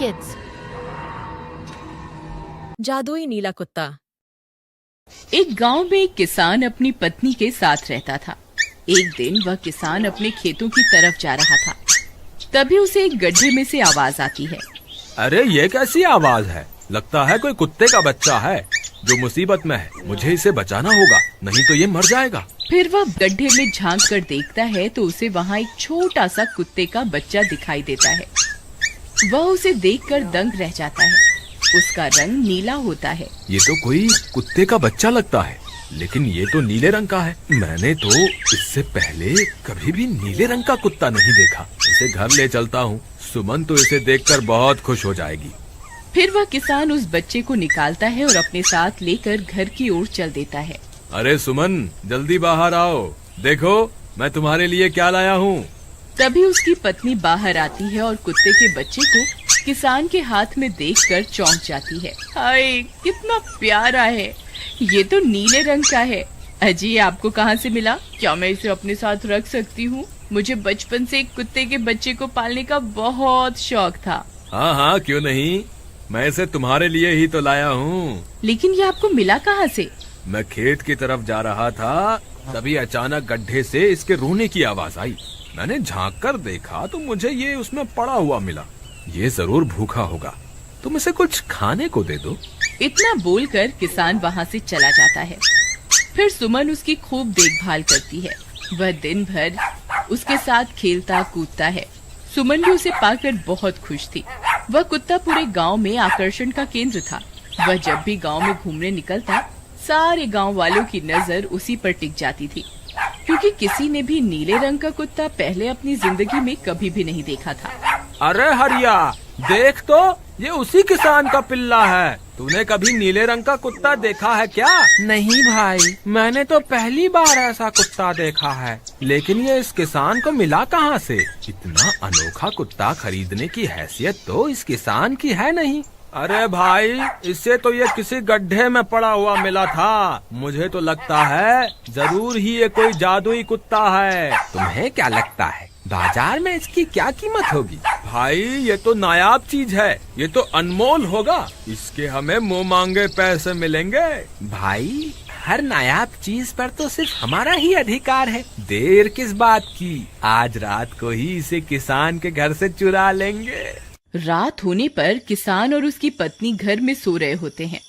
kids. जादुई नीला कुत्ता। एक गांव में एक किसान अपनी पत्नी के साथ रहता था। एक दिन वह किसान अपने खेतों की तरफ जा रहा था। तभी उसे एक गड्ढे में से आवाज आती है। अरे ये कैसी आवाज है? लगता है कोई कुत्ते का बच्चा है जो मुसीबत में है। मुझे इसे बचाना होगा, नहीं तो ये मर जाएगा। फिर वह गड्ढे में झांक कर देखता है तो उसे वहाँ एक छोटा सा कुत्ते का बच्चा दिखाई देता है। वह उसे देखकर दंग रह जाता है। उसका रंग नीला होता है। ये तो कोई कुत्ते का बच्चा लगता है, लेकिन ये तो नीले रंग का है। मैंने तो इससे पहले कभी भी नीले रंग का कुत्ता नहीं देखा। इसे घर ले चलता हूँ। सुमन तो इसे देखकर बहुत खुश हो जाएगी। फिर वह किसान उस बच्चे को निकालता है और अपने साथ लेकर घर की ओर चल देता है। अरे सुमन, जल्दी बाहर आओ, देखो मैं तुम्हारे लिए क्या लाया हूँ। तभी उसकी पत्नी बाहर आती है और कुत्ते के बच्चे को किसान के हाथ में देखकर चौंक जाती है। हाय, कितना प्यारा है। ये तो नीले रंग का है। अजी, आपको कहाँ से मिला? क्या मैं इसे अपने साथ रख सकती हूँ? मुझे बचपन से एक कुत्ते के बच्चे को पालने का बहुत शौक था। हाँ हाँ, क्यों नहीं, मैं इसे तुम्हारे लिए ही तो लाया हूँ। लेकिन ये आपको मिला कहाँ से? मैं खेत की तरफ जा रहा था, तभी अचानक गड्ढे से इसके रोने की आवाज आई। मैंने झांक कर देखा तो मुझे ये उसमें पड़ा हुआ मिला। ये जरूर भूखा होगा, तुम इसे कुछ खाने को दे दो। इतना बोलकर किसान वहाँ से चला जाता है। फिर सुमन उसकी खूब देखभाल करती है। वह दिन भर उसके साथ खेलता कूदता है। सुमन भी उसे पाकर बहुत खुश थी। वह कुत्ता पूरे गांव में आकर्षण का केंद्र था। वह जब भी गांव में घूमने निकलता, सारे गांव वालों की नजर उसी पर टिक जाती थी, क्योंकि किसी ने भी नीले रंग का कुत्ता पहले अपनी जिंदगी में कभी भी नहीं देखा था। अरे हरिया, देख तो, ये उसी किसान का पिल्ला है। तूने कभी नीले रंग का कुत्ता देखा है क्या? नहीं भाई, मैंने तो पहली बार ऐसा कुत्ता देखा है। लेकिन ये इस किसान को मिला कहाँ से? इतना अनोखा कुत्ता खरीदने की हैसियत तो इस किसान की है नहीं। अरे भाई, इससे तो ये किसी गड्ढे में पड़ा हुआ मिला था। मुझे तो लगता है जरूर ही ये कोई जादुई कुत्ता है। तुम्हें क्या लगता है बाजार में इसकी क्या कीमत होगी? भाई, ये तो नायाब चीज है, ये तो अनमोल होगा। इसके हमें मुंह मांगे पैसे मिलेंगे। भाई, हर नायाब चीज पर तो सिर्फ हमारा ही अधिकार है। देर किस बात की, आज रात को ही इसे किसान के घर से चुरा लेंगे। रात होने पर किसान और उसकी पत्नी घर में सो रहे होते हैं।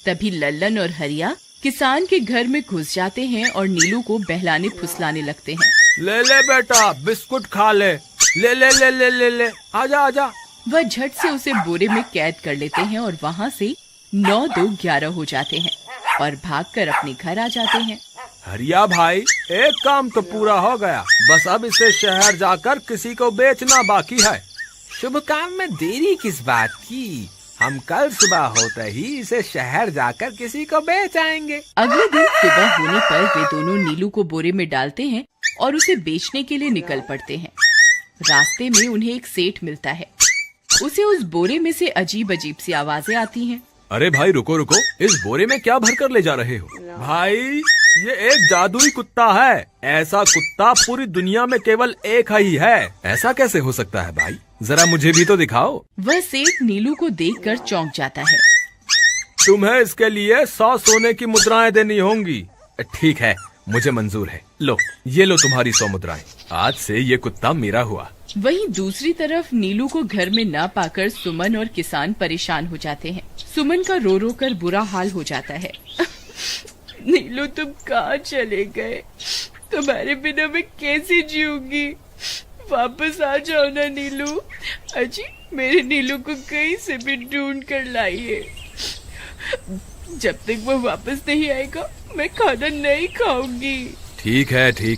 तभी लल्लन और हरिया किसान के घर में घुस जाते हैं और नीलू को बहलाने फुसलाने लगते हैं। ले ले बेटा, बिस्कुट खा ले। ले ले ले ले ले ले, आजा आजा। वह झट से उसे बोरे में कैद कर लेते हैं और वहाँ से 9-2-11 हो जाते हैं और भागकर अपने घर आ जाते हैं। हरिया भाई, एक काम तो पूरा हो गया। बस अब इसे शहर जाकर किसी को बेचना बाकी है। शुभ काम में देरी किस बात की? हम कल सुबह होते ही इसे शहर जाकर किसी को बेच आएंगे। अगले दिन सुबह होने पर वे दोनों नीलू को बोरे में डालते हैं और उसे बेचने के लिए निकल पड़ते हैं। रास्ते में उन्हें एक सेठ मिलता है। उसे उस बोरे में से अजीब अजीब सी आवाजें आती हैं। अरे भाई, रुको रुको, इस बोरे में क्या भरकर ले जा रहे हो? भाई, ये एक जादुई कुत्ता है। ऐसा कुत्ता पूरी दुनिया में केवल एक ही है। ऐसा कैसे हो सकता है भाई? जरा मुझे भी तो दिखाओ। वह सेठ नीलू को देखकर चौंक जाता है। तुम्हें इसके लिए 100 सोने की मुद्राएं देनी होंगी। ठीक है, मुझे मंजूर है। लो, ये लो तुम्हारी 100 मुद्राएं। आज से ये कुत्ता मेरा हुआ। वहीं दूसरी तरफ नीलू को घर में न पाकर सुमन और किसान परेशान हो जाते हैं। सुमन का रो रो कर बुरा हाल हो जाता है। नीलू, तुम कहाँ चले गए? तुम्हारे बिना मैं कैसे जीऊंगी? वापस आ जाओ ना नीलू। अजी, मेरे नीलू को कहीं से भी ढूंढ कर लाइए। जब तक वो वापस नहीं आएगा मैं खाना नहीं खाऊंगी। ठीक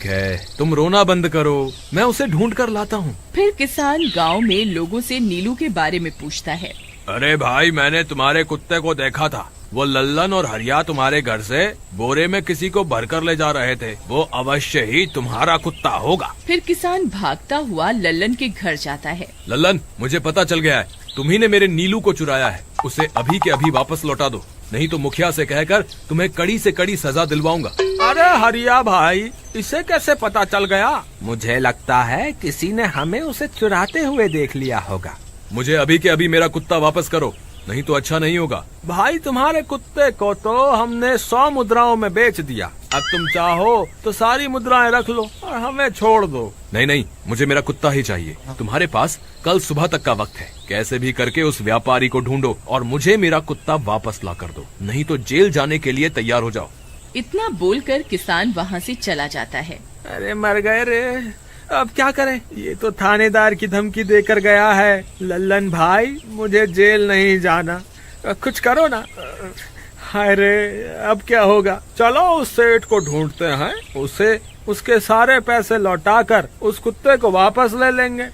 है, तुम रोना बंद करो, मैं उसे ढूंढ कर लाता हूँ। फिर किसान गांव में लोगों से नीलू के बारे में पूछता है। अरे भाई, मैंने तुम्हारे कुत्ते को देखा था। वो लल्लन और हरिया तुम्हारे घर से बोरे में किसी को भरकर ले जा रहे थे। वो अवश्य ही तुम्हारा कुत्ता होगा। फिर किसान भागता हुआ लल्लन के घर जाता है। लल्लन, मुझे पता चल गया है, तुम्ही ने मेरे नीलू को चुराया है। उसे अभी के अभी वापस लौटा दो, नहीं तो मुखिया से कहकर तुम्हें कड़ी से कड़ी सजा दिलवाऊंगा। अरे हरिया भाई, इसे कैसे पता चल गया? मुझे लगता है किसी ने हमें उसे चुराते हुए देख लिया होगा। मुझे अभी के अभी मेरा कुत्ता वापस करो, नहीं तो अच्छा नहीं होगा। भाई तुम्हारे कुत्ते को तो हमने 100 मुद्राओं में बेच दिया। अब तुम चाहो तो सारी मुद्राएं रख लो और हमें छोड़ दो। नहीं नहीं, मुझे मेरा कुत्ता ही चाहिए। तुम्हारे पास कल सुबह तक का वक्त है। कैसे भी करके उस व्यापारी को ढूंढो और मुझे मेरा कुत्ता वापस ला कर दो, नहीं तो जेल जाने के लिए तैयार हो जाओ। इतना बोलकर किसान वहाँ से चला जाता है। अरे मर गए रे, अब क्या करें? ये तो थानेदार की धमकी देकर गया है। लल्लन भाई, मुझे जेल नहीं जाना, कुछ करो ना। हाय रे, अब क्या होगा? चलो उस सेठ को ढूंढते हैं, उसे उसके सारे पैसे लौटाकर उस कुत्ते को वापस ले लेंगे।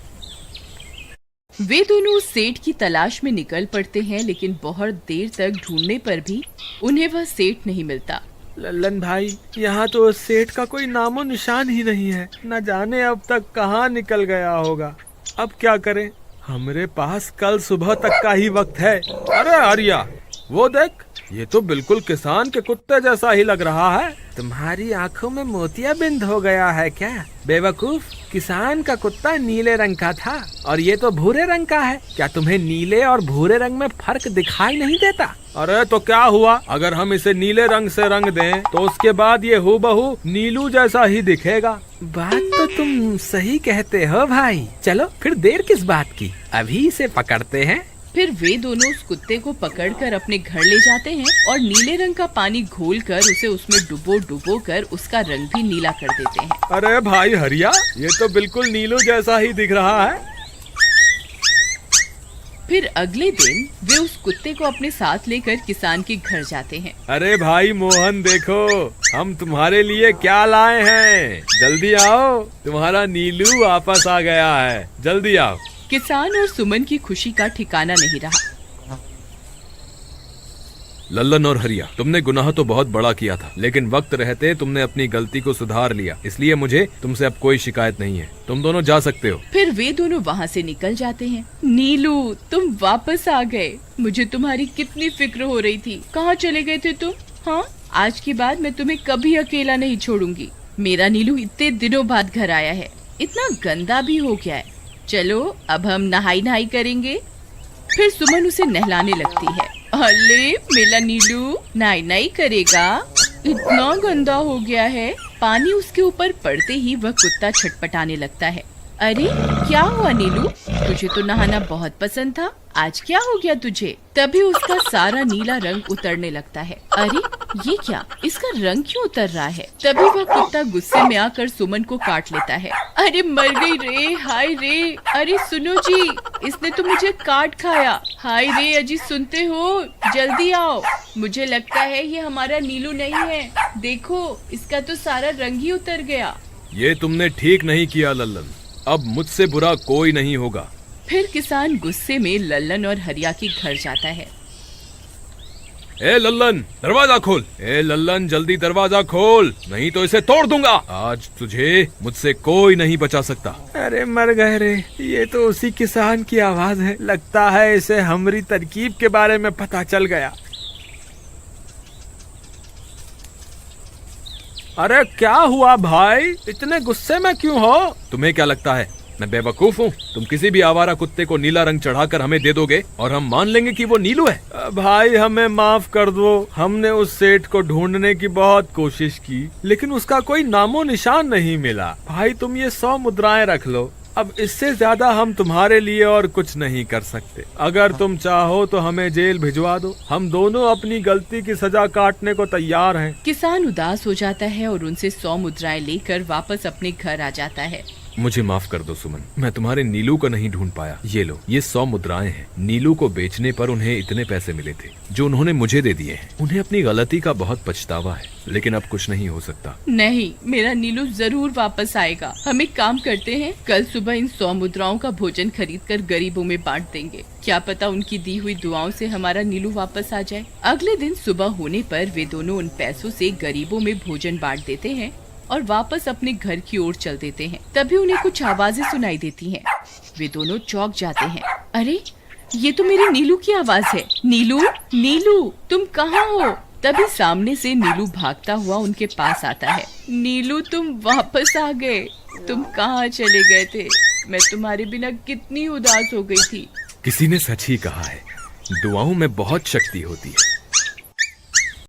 वे दोनों उस सेठ की तलाश में निकल पड़ते हैं, लेकिन बहुत देर तक ढूंढने पर भी उन्हें वह सेठ नहीं मिलता। लल्लन भाई, यहाँ तो उस सेठ का कोई नामो निशान ही नहीं है। न जाने अब तक कहाँ निकल गया होगा। अब क्या करें? हमारे पास कल सुबह तक का ही वक्त है। अरे आर्या, वो देख, ये तो बिल्कुल किसान के कुत्ते जैसा ही लग रहा है। तुम्हारी आंखों में मोतियाबिंद हो गया है क्या बेवकूफ? किसान का कुत्ता नीले रंग का था और ये तो भूरे रंग का है। क्या तुम्हें नीले और भूरे रंग में फर्क दिखाई नहीं देता? अरे तो क्या हुआ, अगर हम इसे नीले रंग से रंग दें तो उसके बाद ये हूबहू नीलू जैसा ही दिखेगा। बात तो तुम सही कहते हो भाई। चलो फिर देर किस बात की, अभी इसे पकड़ते हैं। फिर वे दोनों उस कुत्ते को पकड़कर अपने घर ले जाते हैं और नीले रंग का पानी घोलकर उसे उसमें डुबो कर उसका रंग भी नीला कर देते हैं। अरे भाई हरिया, ये तो बिल्कुल नीलू जैसा ही दिख रहा है। फिर अगले दिन वे उस कुत्ते को अपने साथ लेकर किसान के घर जाते हैं। अरे भाई मोहन, देखो हम तुम्हारे लिए क्या लाए हैं। जल्दी आओ, तुम्हारा नीलू वापस आ गया है, जल्दी आओ। किसान और सुमन की खुशी का ठिकाना नहीं रहा। लल्लन और हरिया, तुमने गुनाह तो बहुत बड़ा किया था, लेकिन वक्त रहते तुमने अपनी गलती को सुधार लिया, इसलिए मुझे तुमसे अब कोई शिकायत नहीं है। तुम दोनों जा सकते हो। फिर वे दोनों वहाँ से निकल जाते हैं। नीलू, तुम वापस आ गए। मुझे तुम्हारी कितनी फिक्र हो रही थी। कहाँ चले गए थे तुम? हाँ, आज के बाद मैं तुम्हें कभी अकेला नहीं छोड़ूंगी। मेरा नीलू इतने दिनों बाद घर आया है, इतना गंदा भी हो गया है। चलो अब हम नहाई करेंगे। फिर सुमन उसे नहलाने लगती है। अरे मेरा नीलू नहाई करेगा, इतना गंदा हो गया है। पानी उसके ऊपर पड़ते ही वह कुत्ता छटपटाने लगता है। अरे क्या हुआ नीलू, तुझे तो नहाना बहुत पसंद था, आज क्या हो गया तुझे? तभी उसका सारा नीला रंग उतरने लगता है। अरे ये क्या, इसका रंग क्यों उतर रहा है? तभी वह कुत्ता गुस्से में आकर सुमन को काट लेता है। अरे मर गई रे, हाय रे। अरे सुनो जी, इसने तो मुझे काट खाया। हाय रे अजी, सुनते हो? जल्दी आओ, मुझे लगता है ये हमारा नीलू नहीं है। देखो, इसका तो सारा रंग ही उतर गया। ये तुमने ठीक नहीं किया लल्लन, अब मुझसे बुरा कोई नहीं होगा। फिर किसान गुस्से में लल्लन और हरिया के घर जाता है। ए लल्लन, दरवाजा खोल। ए लल्लन, जल्दी दरवाजा खोल, नहीं तो इसे तोड़ दूंगा। आज तुझे मुझसे कोई नहीं बचा सकता। अरे मर गए रे, ये तो उसी किसान की आवाज है। लगता है इसे हमारी तरकीब के बारे में पता चल गया। अरे क्या हुआ भाई, इतने गुस्से में क्यों हो? तुम्हें क्या लगता है मैं बेवकूफ हूँ? तुम किसी भी आवारा कुत्ते को नीला रंग चढ़ाकर हमें दे दोगे और हम मान लेंगे कि वो नीलू है? भाई हमें माफ कर दो, हमने उस सेठ को ढूंढने की बहुत कोशिश की, लेकिन उसका कोई नामो निशान नहीं मिला। भाई तुम ये 100 मुद्राएं रख लो, अब इससे ज्यादा हम तुम्हारे लिए और कुछ नहीं कर सकते। अगर तुम चाहो तो हमें जेल भिजवा दो, हम दोनों अपनी गलती की सजा काटने को तैयार हैं। किसान उदास हो जाता है और उनसे 100 मुद्राएं लेकर वापस अपने घर आ जाता है। मुझे माफ कर दो सुमन, मैं तुम्हारे नीलू को नहीं ढूंढ पाया। ये लो, ये 100 मुद्राएं हैं। नीलू को बेचने पर उन्हें इतने पैसे मिले थे जो उन्होंने मुझे दे दिए हैं। उन्हें अपनी गलती का बहुत पछतावा है, लेकिन अब कुछ नहीं हो सकता। नहीं, मेरा नीलू जरूर वापस आएगा। हम एक काम करते हैं, कल सुबह इन 100 मुद्राओं का भोजन खरीदकर गरीबों में बांट देंगे। क्या पता उनकी दी हुई दुआओं से हमारा नीलू वापस आ जाए। अगले दिन सुबह होने पर वे दोनों उन पैसों से गरीबों में भोजन बांट देते हैं और वापस अपने घर की ओर चल देते हैं। तभी उन्हें कुछ आवाजें सुनाई देती हैं। वे दोनों चौंक जाते हैं। अरे ये तो मेरे नीलू की आवाज है। नीलू, नीलू तुम कहाँ हो? तभी सामने से नीलू भागता हुआ उनके पास आता है। नीलू, तुम वापस आ गए। तुम कहाँ चले गए थे? मैं तुम्हारे बिना कितनी उदास हो गई थी। किसी ने सच ही कहा है, दुआओं में बहुत शक्ति होती है।